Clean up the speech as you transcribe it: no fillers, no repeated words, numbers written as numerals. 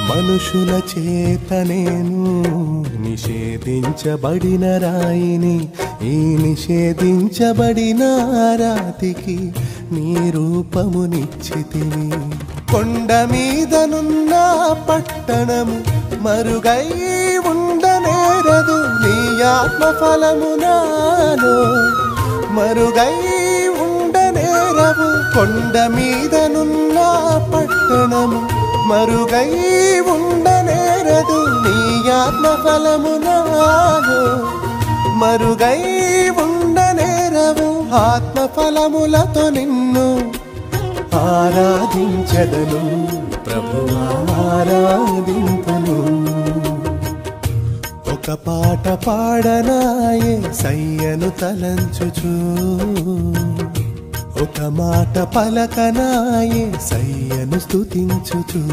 మనుషుల చేత నేను నిషేధించబడిన రాయిని, ఈ నిషేధించబడిన రాతికి నీ రూపమునిచ్చితివి. కొండ మీదనున్న పట్టణము మరుగై ఉండనేరదు, నీ ఆత్మ ఫలము నాలో మరుగై ఉండనేరవు. కొండ మీదనున్న పట్టణము మరుగై ఉండనేరదు, నీ ఆత్మ ఫలము నాలో మరుగై ఉండనేరవు. ఆత్మ ఫలములతో నిన్ను ఆరాధించదను, ప్రభువా ఆరాధింతును. ఒక పాట పాడనాయే సయ్యను తలంచుచు, ఒక మాట పలకనాయే సయ్యను స్తుతించుచు.